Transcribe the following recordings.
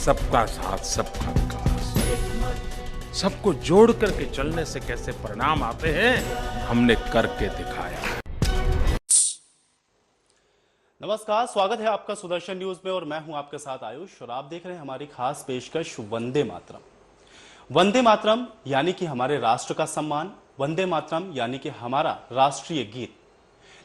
सबका साथ सबका विकास, सबको जोड़ करके चलने से कैसे परिणाम आते हैं, हमने करके दिखाया। नमस्कार, स्वागत है आपका सुदर्शन न्यूज में और मैं हूं आपके साथ आयुष और आप देख रहे हैं हमारी खास पेशकश वंदे मातरम। वंदे मातरम यानी कि हमारे राष्ट्र का सम्मान, वंदे मातरम यानी कि हमारा राष्ट्रीय गीत।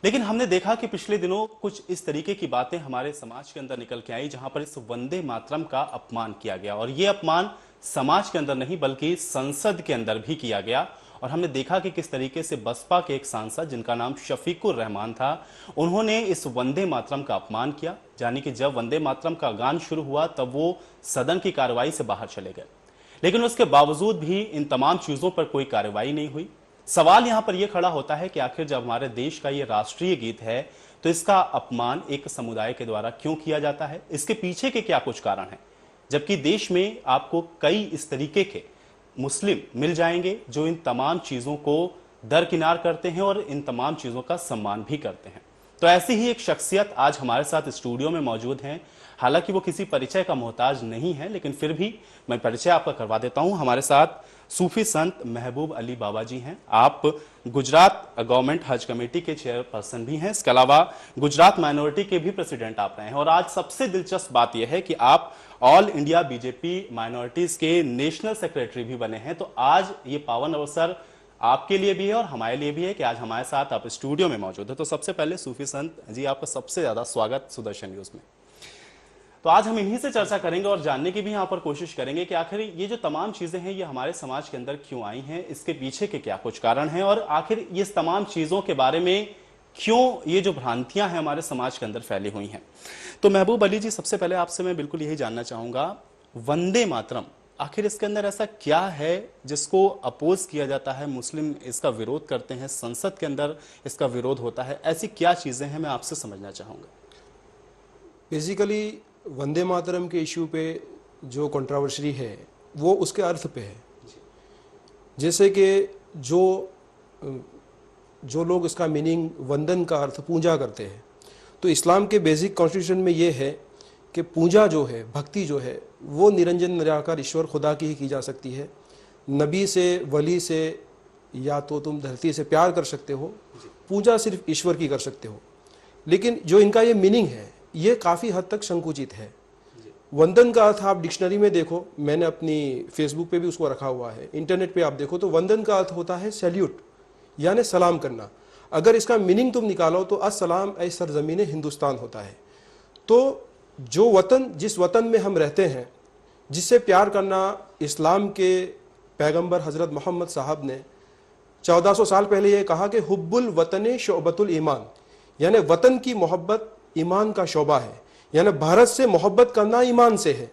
लेकिन हमने देखा कि पिछले दिनों कुछ इस तरीके की बातें हमारे समाज के अंदर निकल के आई जहां पर इस वंदे मातरम का अपमान किया गया और ये अपमान समाज के अंदर नहीं बल्कि संसद के अंदर भी किया गया। और हमने देखा कि किस तरीके से बसपा के एक सांसद जिनका नाम शफीकुर रहमान था, उन्होंने इस वंदे मातरम का अपमान किया। यानी कि जब वंदे मातरम का गान शुरू हुआ तब वो सदन की कार्रवाई से बाहर चले गए, लेकिन उसके बावजूद भी इन तमाम चीजों पर कोई कार्रवाई नहीं हुई। सवाल यहां पर यह खड़ा होता है कि आखिर जब हमारे देश का ये राष्ट्रीय गीत है तो इसका अपमान एक समुदाय के द्वारा क्यों किया जाता है, इसके पीछे के क्या कुछ कारण हैं। जबकि देश में आपको कई इस तरीके के मुस्लिम मिल जाएंगे जो इन तमाम चीजों को दरकिनार करते हैं और इन तमाम चीजों का सम्मान भी करते हैं। तो ऐसी ही एक शख्सियत आज हमारे साथ स्टूडियो में मौजूद हैं। हालांकि वो किसी परिचय का मोहताज नहीं है, लेकिन फिर भी मैं परिचय आपका करवा देता हूं। हमारे साथ सूफी संत महबूब अली बाबा जी हैं। आप गुजरात गवर्नमेंट हज कमेटी के चेयरपर्सन भी हैं। इसके अलावा गुजरात माइनॉरिटी के भी प्रेसिडेंट आप रहे हैं और आज सबसे दिलचस्प बात यह है कि आप ऑल इंडिया बीजेपी माइनॉरिटीज के नेशनल सेक्रेटरी भी बने हैं। तो आज ये पावन अवसर आपके लिए भी है और हमारे लिए भी है कि आज हमारे साथ आप स्टूडियो में मौजूद है। तो सबसे पहले सूफी संत जी, आपका सबसे ज्यादा स्वागत सुदर्शन न्यूज में। तो आज हम इन्हीं से चर्चा करेंगे और जानने की भी यहाँ पर कोशिश करेंगे कि आखिर ये जो तमाम चीजें हैं ये हमारे समाज के अंदर क्यों आई हैं, इसके पीछे के क्या कुछ कारण हैं और आखिर ये तमाम चीजों के बारे में क्यों ये जो भ्रांतियां हैं हमारे समाज के अंदर फैली हुई हैं। तो महबूब अली जी, सबसे पहले आपसे मैं बिल्कुल यही जानना चाहूंगा, वंदे मातरम आखिर इसके अंदर ऐसा क्या है जिसको अपोज किया जाता है, मुस्लिम इसका विरोध करते हैं, संसद के अंदर इसका विरोध होता है, ऐसी क्या चीजें हैं, मैं आपसे समझना चाहूंगा। बेसिकली वंदे मातरम के इश्यू पे जो कंट्रोवर्सी है वो उसके अर्थ पे है। जैसे कि जो लोग इसका मीनिंग वंदन का अर्थ पूजा करते हैं, तो इस्लाम के बेसिक कॉन्स्टिट्यूशन में ये है कि पूजा जो है, भक्ति जो है, वो निरंजन निराकार ईश्वर खुदा की ही की जा सकती है। नबी से, वली से या तो तुम धरती से प्यार कर सकते हो, पूजा सिर्फ ईश्वर की कर सकते हो। लेकिन जो इनका ये मीनिंग है ये काफ़ी हद तक संकुचित है। वंदन का अर्थ आप डिक्शनरी में देखो, मैंने अपनी फेसबुक पे भी उसको रखा हुआ है, इंटरनेट पे आप देखो तो वंदन का अर्थ होता है सैल्यूट, यानी सलाम करना। अगर इसका मीनिंग तुम निकालो तो अस्सलाम ऐ सरजमीन हिंदुस्तान होता है। तो जो वतन, जिस वतन में हम रहते हैं, जिससे प्यार करना इस्लाम के पैगंबर हज़रत मोहम्मद साहब ने 1400 साल पहले ये कहा कि हुब्बुल वतन शोबतुल ईमान, यानी वतन की मोहब्बत ईमान का शोबा है, यानी भारत से मोहब्बत करना ईमान से है।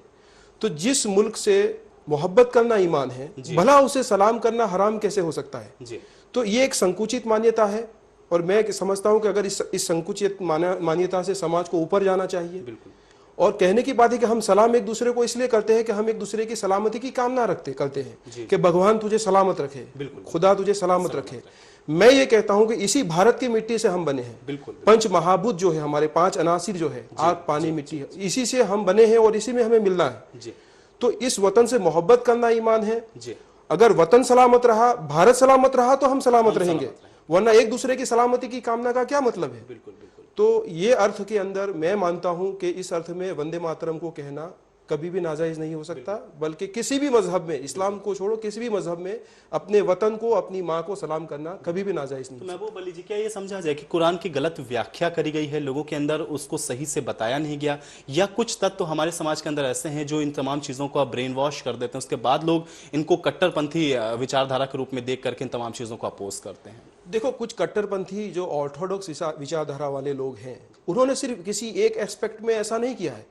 तो जिस मुल्क से मोहब्बत करना ईमान है, भला उसे सलाम करना हराम कैसे हो सकता है जी। तो ये एक संकुचित मान्यता है और मैं समझता हूं कि अगर इस संकुचित मान्यता से समाज को ऊपर जाना चाहिए। बिल्कुल। और कहने की बात है कि हम सलाम एक दूसरे को इसलिए करते हैं कि हम एक दूसरे की सलामती की कामना करते हैं कि भगवान तुझे सलामत रखे, खुदा तुझे सलामत रखे। मैं ये कहता हूं कि इसी भारत की मिट्टी से हम बने हैं। बिल्कुल। पंच महाभूत जो है, हमारे 5 अनासिर जो है, आग, पानी, मिट्टी, इसी से हम बने हैं और इसी में हमें मिलना है जी। तो इस वतन से मोहब्बत करना ईमान है जी। अगर वतन सलामत रहा, भारत सलामत रहा तो हम सलामत रहेंगे, वरना एक दूसरे की सलामती की कामना का क्या मतलब है। बिल्कुल बिल्कुल। तो ये अर्थ के अंदर मैं मानता हूं कि इस अर्थ में वंदे मातरम को कहना कभी भी नाजायज नहीं हो सकता, बल्कि किसी भी मजहब में, इस्लाम को छोड़ो, किसी भी मजहब में अपने वतन को, अपनी माँ को सलाम करना कभी भी नाजायज नहीं। तो महबूब अली जी, क्या ये समझा जाए कि कुरान की गलत व्याख्या करी गई है, लोगों के अंदर उसको सही से बताया नहीं गया, या कुछ तत्व हमारे समाज के अंदर ऐसे हैं जो इन तमाम चीजों को ब्रेन वॉश कर देते हैं, उसके बाद लोग इनको कट्टरपंथी विचारधारा के रूप में देख करके इन तमाम चीजों को अपोज करते हैं। देखो, कुछ कट्टरपंथी जो ऑर्थोडॉक्स विचारधारा वाले लोग हैं, उन्होंने सिर्फ किसी एक एस्पेक्ट में ऐसा नहीं किया है।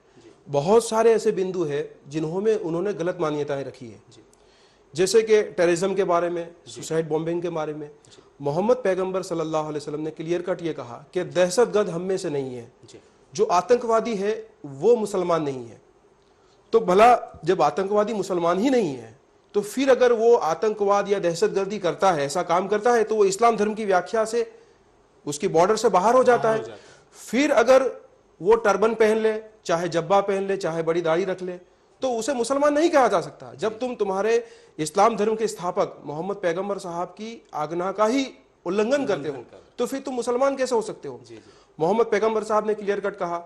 बहुत सारे ऐसे बिंदु है जिन्होंने उन्होंने गलत मान्यताएं रखी है, जैसे कि टेररिज्म के बारे में, सुसाइड बॉम्बिंग के बारे में। मोहम्मद पैगंबर सल्लल्लाहु अलैहि वसल्लम ने क्लियर कट ये कहा कि दहशतगर्द हम में से नहीं है, जो आतंकवादी है वो मुसलमान नहीं है। तो भला जब आतंकवादी मुसलमान ही नहीं है तो फिर अगर वो आतंकवाद या दहशतगर्दी करता है, ऐसा काम करता है, तो वो इस्लाम धर्म की व्याख्या से, उसकी बॉर्डर से बाहर हो जाता है। फिर अगर वो टर्बन पहन ले, चाहे जब्बा पहन ले, चाहे बड़ी दाढ़ी रख ले, तो उसे मुसलमान नहीं कहा जा सकता। जब तुम तुम्हारे इस्लाम धर्म के स्थापक मोहम्मद पैगंबर साहब की आज्ञा का ही उल्लंघन करते हो तो फिर तुम मुसलमान कैसे हो सकते हो? मोहम्मद पैगंबर साहब ने क्लियर कट कहा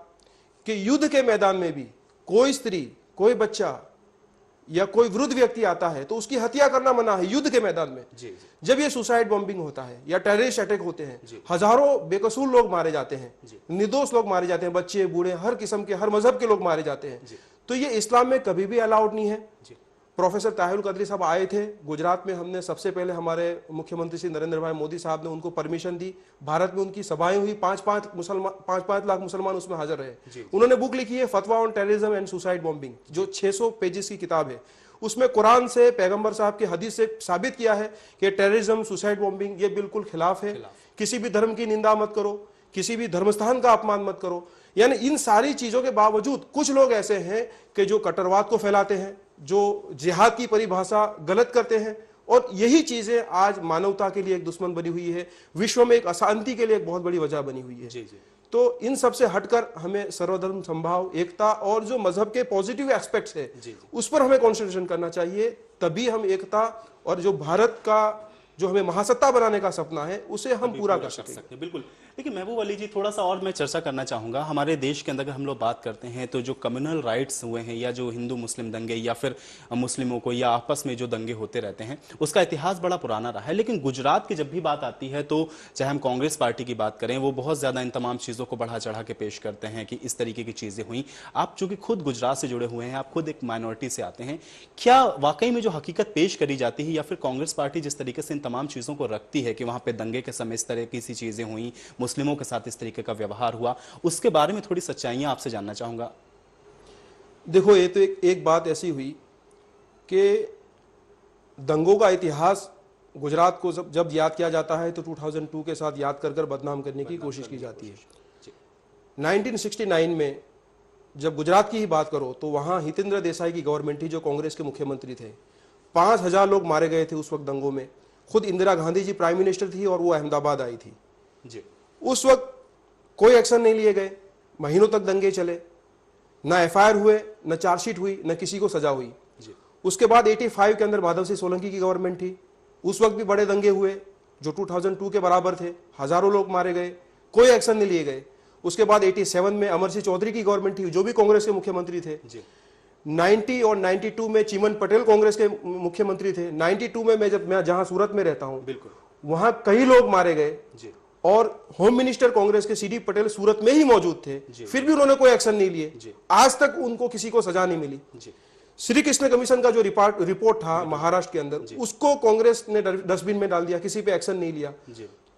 कि युद्ध के मैदान में भी कोई स्त्री, कोई बच्चा या कोई वृद्ध व्यक्ति आता है तो उसकी हत्या करना मना है युद्ध के मैदान में। जब ये सुसाइड बॉम्बिंग होता है या टेररिस्ट अटैक होते हैं, हजारों बेकसूर लोग मारे जाते हैं, निर्दोष लोग मारे जाते हैं, बच्चे बूढ़े हर किस्म के, हर मजहब के लोग मारे जाते हैं, तो ये इस्लाम में कभी भी अलाउड नहीं है। प्रोफेसर ताहिरुल कदरी साहब आए थे गुजरात में, हमने सबसे पहले हमारे मुख्यमंत्री श्री नरेंद्र भाई मोदी साहब ने उनको परमिशन दी, भारत में उनकी सभाएं हुई, 5-5 लाख मुसलमान उसमें हाजिर रहे। उन्होंने बुक लिखी है फतवा on terrorism and suicide bombing, जो 600 पेजेस की किताब है। उसमें कुरान से, पैगंबर साहब की हदीस से साबित किया है कि टेररिज्म, सुसाइड बॉम्बिंग ये बिल्कुल खिलाफ है। किसी भी धर्म की निंदा मत करो, किसी भी धर्मस्थान का अपमान मत करो। यानी इन सारी चीजों के बावजूद कुछ लोग ऐसे हैं कि जो कट्टरवाद को फैलाते हैं, जो जिहाद की परिभाषा गलत करते हैं, और यही चीजें आज मानवता के लिए एक दुश्मन बनी हुई है, विश्व में एक अशांति के लिए एक बहुत बड़ी वजह बनी हुई है। तो इन सब से हटकर हमें सर्वधर्म संभाव, एकता और जो मजहब के पॉजिटिव एस्पेक्ट्स है उस पर हमें कॉन्सेंट्रेशन करना चाहिए। तभी हम एकता और जो भारत का जो हमें महासत्ता बनाने का सपना है उसे हम पूरा कर सकते हैं। बिल्कुल। देखिए महबूब अली जी, थोड़ा सा और मैं चर्चा करना चाहूंगा। हमारे देश के अंदर अगर हम लोग बात करते हैं तो जो कम्युनल राइट्स हुए हैं या जो हिंदू मुस्लिम दंगे या फिर मुस्लिमों को या आपस में जो दंगे होते रहते हैं उसका इतिहास बड़ा पुराना रहा है। लेकिन गुजरात की जब भी बात आती है तो चाहे हम कांग्रेस पार्टी की बात करें, वो बहुत ज्यादा इन तमाम चीजों को बढ़ा चढ़ा के पेश करते हैं कि इस तरीके की चीजें हुई। आप चूंकि खुद गुजरात से जुड़े हुए हैं, आप खुद एक माइनॉरिटी से आते हैं, क्या वाकई में जो हकीकत पेश करी जाती है या फिर कांग्रेस पार्टी जिस तरीके से इन तमाम चीजों को रखती है कि वहां पे दंगे के समय इस तरह की सी चीजें हुई, मुस्लिमों के साथ इस तरीके का व्यवहार हुआ, उसके बारे में थोड़ी सच्चाइयां आपसे जानना चाहूंगा। देखो, ये तो एक बात ऐसी हुई कि दंगों का इतिहास गुजरात को जब याद किया जाता है तो 2002 के साथ याद कर बदनाम करने की कोशिश की जाती है। 1969 में जब गुजरात की ही बात करो तो वहां हितेंद्र देसाई की गवर्नमेंट थी, जो कांग्रेस के मुख्यमंत्री थे। 5000 लोग मारे गए थे उस वक्त दंगों में। खुद इंदिरा गांधी जी प्राइम मिनिस्टर थी और वो अहमदाबाद आई थी जी। उस वक्त कोई एक्शन नहीं लिए गए, महीनों तक दंगे चले, ना एफआईआर हुए, न चार्जशीट हुई, न किसी को सजा हुई जी। उसके बाद 85 के अंदर माधव सिंह सोलंकी की गवर्नमेंट थी, उस वक्त भी बड़े दंगे हुए जो 2002 के बराबर थे, हजारों लोग मारे गए, कोई एक्शन नहीं लिए गए। उसके बाद 87 में अमर सिंह चौधरी की गवर्नमेंट थी, जो भी कांग्रेस के मुख्यमंत्री थे जी। 90 और 92 में चिमन पटेल कांग्रेस के मुख्यमंत्री थे। 92 में मैं जहां सूरत में रहता हूं, बिल्कुल वहां कई लोग मारे गए जी। और होम मिनिस्टर कांग्रेस के सीडी पटेल सूरत में ही मौजूद थे, फिर भी उन्होंने कोई एक्शन नहीं लिए। आज तक उनको किसी को सजा नहीं मिली। श्री कृष्ण कमीशन का जो रिपोर्ट था महाराष्ट्र के अंदर, उसको कांग्रेस ने डस्टबिन में डाल दिया, किसी पे एक्शन नहीं लिया।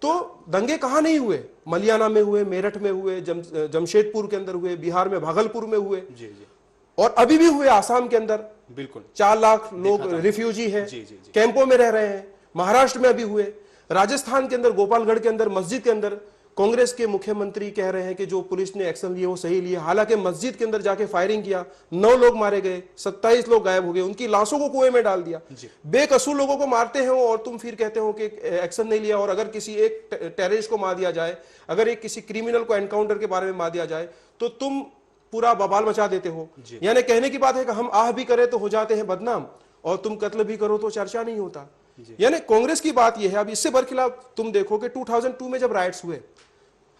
तो दंगे कहां नहीं हुए? मलियाना में हुए, मेरठ में हुए, जमशेदपुर के अंदर हुए, बिहार में भागलपुर में हुए और अभी भी हुए आसाम के अंदर। बिल्कुल 4 लाख लोग रिफ्यूजी हैं, कैंपों में रह रहे हैं। महाराष्ट्र में अभी हुए, राजस्थान के अंदर गोपालगढ़ के अंदर मस्जिद के अंदर कांग्रेस के मुख्यमंत्री कह रहे हैं कि जो पुलिस ने एक्शन लिए वो सही लिए, हालांकि मस्जिद के अंदर जाके फायरिंग किया, 9 लोग मारे गए, 27 लोग गायब हो गए, उनकी लाशों को कुएं में डाल दिया। बेकसूर लोगों को मारते हो और तुम फिर कहते हो कि एक्शन नहीं लिया। और अगर किसी एक टेररिस्ट को मार दिया जाए, अगर एक किसी क्रिमिनल को एनकाउंटर के बारे में मार दिया जाए तो तुम पूरा बवाल मचा देते हो। यानी कहने की बात है कि हम आह भी करें तो हो जाते हैं बदनाम, और तुम कत्ल भी करो तो चर्चा नहीं होता। यानी कांग्रेस की बात यह है। अब इससे बरखिलाफ तुम देखो कि 2002 में जब राइट्स हुए,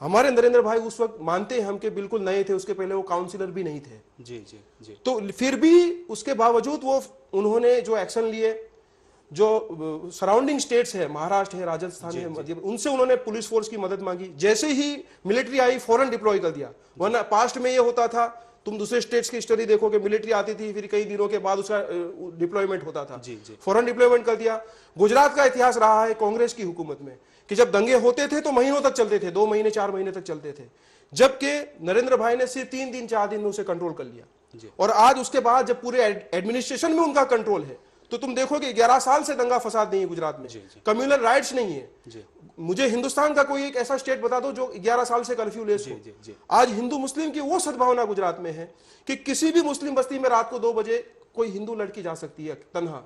हमारे नरेंद्र भाई उस वक्त मानते हैं हम कि बिल्कुल नए थे, उसके पहले वो काउंसिलर भी नहीं थे जी जी जी। तो फिर भी उसके बावजूद वो उन्होंने जो एक्शन लिए, जो सराउंडिंग स्टेट्स है, महाराष्ट्र है, राजस्थान है, मध्य, उनसे उन्होंने पुलिस फोर्स की मदद मांगी। जैसे ही मिलिट्री आई फौरन डिप्लॉय कर दिया। वरना पास्ट में ये होता था, तुम दूसरे स्टेट्स की स्टोरी देखो कि मिलिट्री आती थी, फिर कई दिनों के बाद उसका डिप्लॉयमेंट होता था। फौरन डिप्लॉयमेंट कर दिया। गुजरात का इतिहास रहा है कांग्रेस की हुकूमत में कि जब दंगे होते थे तो महीनों तक चलते थे, 2 महीने 4 महीने तक चलते थे, जबकि नरेंद्र भाई ने सिर्फ 3 दिन 4 दिन में उसे कंट्रोल कर लिया। और आज उसके बाद जब पूरे एडमिनिस्ट्रेशन में उनका कंट्रोल है तो तुम देखो कि 11 साल से दंगा फसाद नहीं है गुजरात में, कम्युनल राइट्स नहीं है। मुझे हिंदुस्तान का कोई एक ऐसा स्टेट बता दो जो 11 साल से कर्फ्यू लेस हो। आज हिंदू मुस्लिम की वो सद्भावना गुजरात में है कि किसी भी मुस्लिम बस्ती में रात को 2 बजे कोई हिंदू लड़की जा सकती है तन्हा,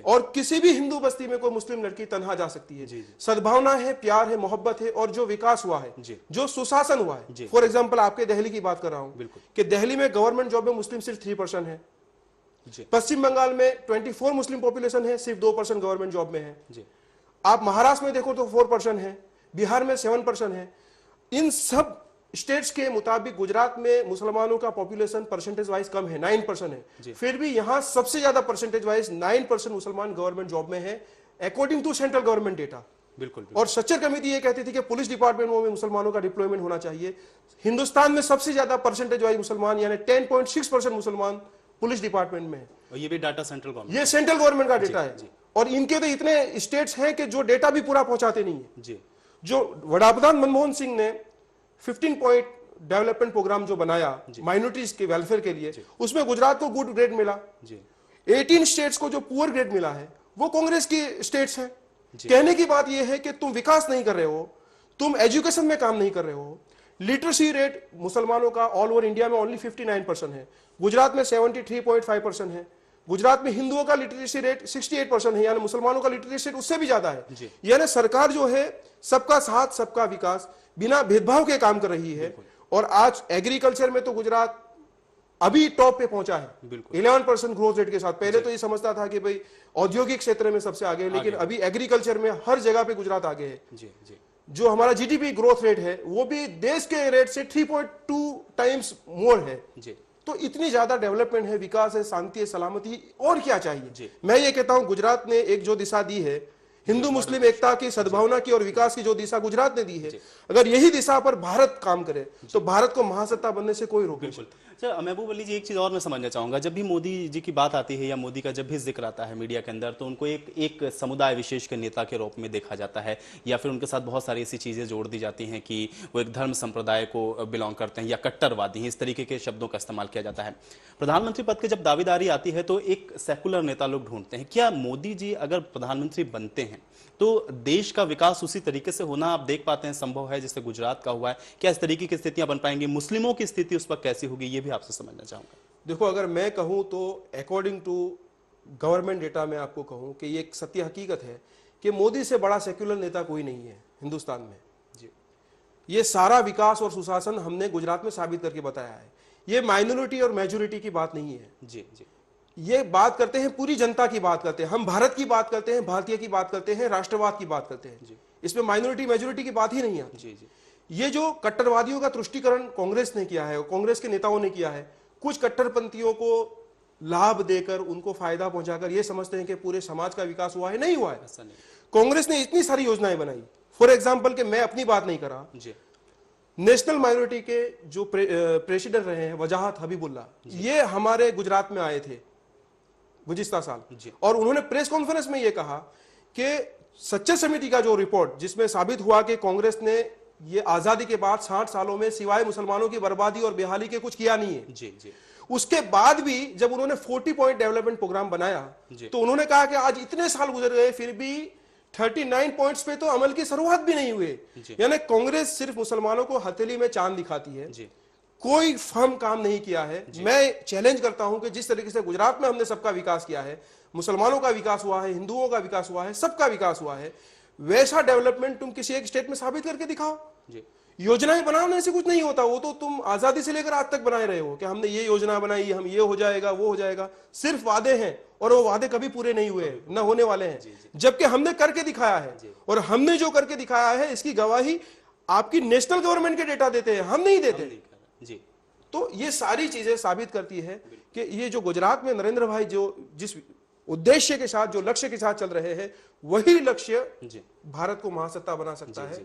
और किसी भी हिंदू बस्ती में कोई मुस्लिम लड़की तन्हा जा सकती है। सद्भावना है, प्यार है, मोहब्बत है, और जो विकास हुआ है, जो सुशासन हुआ है। फॉर एग्जाम्पल आपके दिल्ली की बात कर रहा हूं कि दिल्ली में गवर्नमेंट जॉब में मुस्लिम सिर्फ 3% है, जी। पश्चिम बंगाल में 24 मुस्लिम पॉपुलेशन है, सिर्फ 2% गवर्नमेंट जॉब में है। जी। आप महाराष्ट्र में देखो तो 4% है, बिहार में 7% है। इन सब स्टेट्स के मुताबिक गुजरात में मुसलमानों का पॉपुलेशन परसेंटेज वाइज कम है, 9% है। फिर भी यहां सबसे ज्यादा परसेंटेज वाइज 9% मुसलमान गवर्नमेंट जॉब में है, according to central government data. बिल्कुल। और सच्चर कमेटी ये कहती थी कि पुलिस डिपार्टमेंट में मुसलमानों का डिप्लॉयमेंट होना चाहिए। हिंदुस्तान में सबसे ज्यादा परसेंटेज वाइज मुसलमान यानी 10.6% मुसलमान पुलिस डिपार्टमेंट में है। और ये भी डाटा सेंट्रल गवर्नमेंट, ये सेंट्रल गवर्नमेंट का डेटा है। और इनके तो इतने स्टेट्स हैं कि जो डेटा भी पूरा पहुंचाते नहीं है। जी। जो वडाप्रधान मनमोहन सिंह ने 15 पॉइंट डेवलपमेंट प्रोग्राम जो बनाया माइनॉरिटीज के वेलफेयर के लिए, उसमें गुजरात को गुड ग्रेड मिला। 18 स्टेट्स को जो पुअर ग्रेड मिला है वो कांग्रेस की स्टेट्स हैं। कहने की बात यह है कि तुम विकास नहीं कर रहे हो, तुम एजुकेशन में काम नहीं कर रहे हो। लिटरेसी रेट मुसलमानों का ऑल ओवर इंडिया में ओनली 59% है, गुजरात में 73.5% है। गुजरात में हिंदुओं का लिटरेसी रेट 68% है, यानी मुसलमानों का लिटरेसी रेट उससे भी ज्यादा है। यानी सरकार जो है सबका साथ सबका विकास बिना भेदभाव के काम कर रही है। और आज एग्रीकल्चर में तो गुजरात अभी टॉप पे पहुंचा है 11% ग्रोथ रेट के साथ। पहले तो ये समझता था कि भाई औद्योगिक क्षेत्र में सबसे आगे है, लेकिन अभी एग्रीकल्चर में हर जगह पे गुजरात आगे है। जो हमारा जीडीपी ग्रोथ रेट है वो भी देश के रेट से 3.2 टाइम्स मोर है। तो इतनी ज्यादा डेवलपमेंट है, विकास है, शांति है, सलामती, और क्या चाहिए। मैं ये कहता हूं गुजरात ने एक जो दिशा दी है हिंदू मुस्लिम एकता की, सद्भावना की और विकास की जो दिशा गुजरात ने दी है, अगर यही दिशा पर भारत काम करे तो भारत को महासत्ता बनने से कोई रोक नहीं सकता। अच्छा महबूब अली जी, एक चीज और मैं समझना चाहूंगा, जब भी मोदी जी की बात आती है या मोदी का जब भी जिक्र आता है मीडिया के अंदर, तो उनको एक समुदाय विशेष के नेता के रूप में देखा जाता है, या फिर उनके साथ बहुत सारी ऐसी चीजें जोड़ दी जाती हैं कि वो एक धर्म संप्रदाय को बिलोंग करते हैं या कट्टरवादी हैं, इस तरीके के शब्दों का इस्तेमाल किया जाता है। प्रधानमंत्री पद की जब दावेदारी आती है तो एक सेकुलर नेता लोग ढूंढते हैं। क्या मोदी जी अगर प्रधानमंत्री बनते हैं तो देश का विकास उसी तरीके से होना आप देख पाते हैं संभव है जैसे गुजरात का हुआ है? क्या इस तरीके की स्थितियां बन पाएंगी? मुस्लिमों की स्थिति उस पर कैसी होगी, ये भी आपसे समझना चाहूंगा। देखो, अगर मैं कहूं तो अकॉर्डिंग टू गवर्नमेंट डेटा में आपको कहूं कि ये एक सत्य हकीकत है कि मोदी से बड़ा सेक्युलर नेता कोई नहीं है हिंदुस्तान में। जी, ये सारा विकास और सुशासन हमने गुजरात में साबित करके बताया है। ये माइनॉरिटी और मेजोरिटी की बात नहीं है। जी जी, ये बात करते हैं पूरी जनता की बात करते हैं, हम भारत की बात करते हैं, भारतीय की बात करते हैं, राष्ट्रवाद की बात करते हैं। इसमें माइनॉरिटी मेजोरिटी की बात ही नहीं आती। जी जी, ये जो कट्टरवादियों का तुष्टीकरण कांग्रेस ने किया है, कांग्रेस के नेताओं ने किया है, कुछ कट्टरपंथियों को लाभ देकर उनको फायदा पहुंचाकर ये समझते हैं कि पूरे समाज का विकास हुआ है। नहीं हुआ है। ऐसा नहीं। कांग्रेस ने इतनी सारी योजनाएं बनाई, फॉर एग्जाम्पल कि मैं अपनी बात नहीं कर रहा, नेशनल माइनॉरिटी के जो प्रेसिडेंट रहे हैं वजाहत हबीबुल्ला, ये हमारे गुजरात में आए थे गुज़िश्ता साल, और उन्होंने प्रेस कॉन्फ्रेंस में यह कहा कि सच्चर समिति का जो रिपोर्ट जिसमें साबित हुआ कि कांग्रेस ने ये आजादी के बाद 60 सालों में सिवाय मुसलमानों की बर्बादी और बेहाली के कुछ किया नहीं है। जी जी, उसके बाद भी जब उन्होंने 40 पॉइंट डेवलपमेंट प्रोग्राम बनाया तो उन्होंने कहा कि आज इतने साल गुजर गए फिर भी 39 पॉइंट्स पे तो अमल की शुरुआत भी नहीं हुए। यानी कांग्रेस सिर्फ मुसलमानों को हथेली में चांद दिखाती है, कोई फर्म काम नहीं किया है। मैं चैलेंज करता हूं कि जिस तरीके से गुजरात में हमने सबका विकास किया है, मुसलमानों का विकास हुआ है, हिंदुओं का विकास हुआ है, सबका विकास हुआ है, वैसा डेवलपमेंट तुम किसी एक स्टेट में साबित करके दिखाओ। योजनाएं बनाने से कुछ नहीं होता, वो तो तुम आजादी से लेकर आज तक बनाए रहे हो कि हमने ये योजना बनाई, हम ये हो जाएगा वो हो जाएगा। सिर्फ वादे हैं और वो वादे कभी पूरे नहीं हुए, न होने वाले हैं। जबकि हमने करके दिखाया है, और हमने जो करके दिखाया है इसकी गवाही आपकी नेशनल गवर्नमेंट के डेटा देते हैं, हम नहीं देते। जी, तो ये सारी चीजें साबित करती है कि ये जो गुजरात में नरेंद्र भाई जो जिस उद्देश्य के साथ, जो लक्ष्य के साथ चल रहे हैं, वही लक्ष्य भारत को महासत्ता बना सकता है,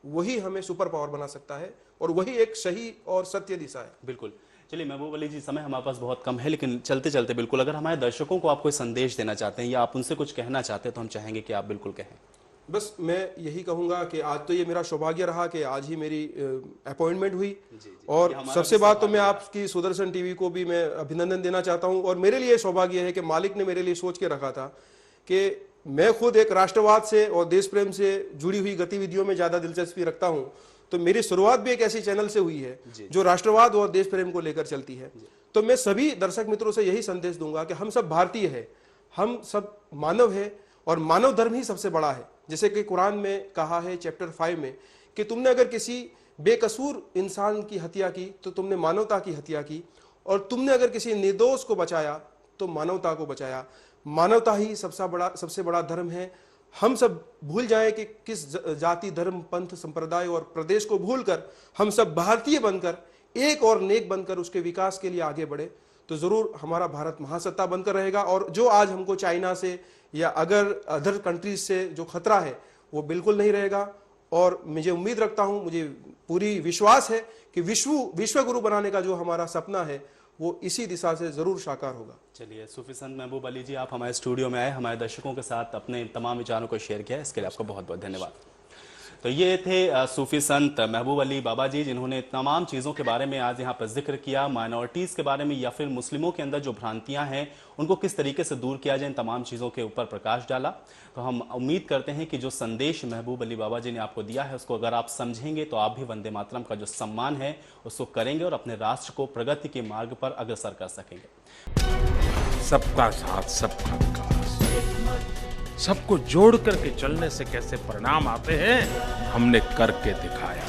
वही हमें सुपर पावर बना सकता है, और वही एक सही और सत्य दिशा है। बिल्कुल। चलिए महबूब अली जी, समय हमारे पास बहुत कम है, लेकिन चलते चलते बिल्कुल अगर हमारे दर्शकों को आप कोई संदेश देना चाहते हैं या आप उनसे कुछ कहना चाहते हैं तो हम चाहेंगे कि आप बिल्कुल कहें। बस मैं यही कहूंगा कि आज तो ये मेरा सौभाग्य रहा कि आज ही मेरी अपॉइंटमेंट हुई, और सबसे बात तो मैं आपकी सुदर्शन टीवी को भी मैं अभिनंदन देना चाहता हूं। और मेरे लिए सौभाग्य है कि मालिक ने मेरे लिए सोच के रखा था कि मैं खुद एक राष्ट्रवाद से और देश प्रेम से जुड़ी हुई गतिविधियों में ज्यादा दिलचस्पी रखता हूं, तो मेरी शुरुआत भी एक ऐसी चैनल से हुई है जो राष्ट्रवाद और देश प्रेम को लेकर चलती है। तो मैं सभी दर्शक मित्रों से यही संदेश दूंगा कि हम सब भारतीय है, हम सब मानव है, और मानव धर्म ही सबसे बड़ा है। जैसे कि कुरान में कहा है चैप्टर 5 में कि तुमने अगर किसी बेकसूर इंसान की हत्या की तो तुमने मानवता की हत्या की, और तुमने अगर किसी निर्दोष को बचाया तो मानवता को बचाया। मानवता ही सबसे बड़ा धर्म है। हम सब भूल जाएं कि किस जाति, धर्म, पंथ, संप्रदाय और प्रदेश को भूलकर हम सब भारतीय बनकर एक और नेक बनकर उसके विकास के लिए आगे बढ़े तो जरूर हमारा भारत महासत्ता बनकर रहेगा। और जो आज हमको चाइना से या अदर कंट्रीज से जो खतरा है वो बिल्कुल नहीं रहेगा। और मुझे उम्मीद रखता हूं, मुझे पूरी विश्वास है कि विश्व गुरु बनाने का जो हमारा सपना है वो इसी दिशा से जरूर साकार होगा। चलिए, सूफी संत महबूब अली जी, आप हमारे स्टूडियो में आए, हमारे दर्शकों के साथ अपने तमाम विचारों को शेयर किया, इसके लिए आपका बहुत बहुत धन्यवाद। तो ये थे सूफी संत महबूब अली बाबा जी, जिन्होंने तमाम चीज़ों के बारे में आज यहाँ पर जिक्र किया, माइनॉरिटीज़ के बारे में या फिर मुस्लिमों के अंदर जो भ्रांतियाँ हैं उनको किस तरीके से दूर किया जाए, इन तमाम चीज़ों के ऊपर प्रकाश डाला। तो हम उम्मीद करते हैं कि जो संदेश महबूब अली बाबा जी ने आपको दिया है उसको अगर आप समझेंगे तो आप भी वंदे मातरम का जो सम्मान है उसको करेंगे और अपने राष्ट्र को प्रगति के मार्ग पर अग्रसर कर सकेंगे। सबका साथ, सबका विकास, सबको जोड़ करके चलने से कैसे परिणाम आते हैं हमने करके दिखाया।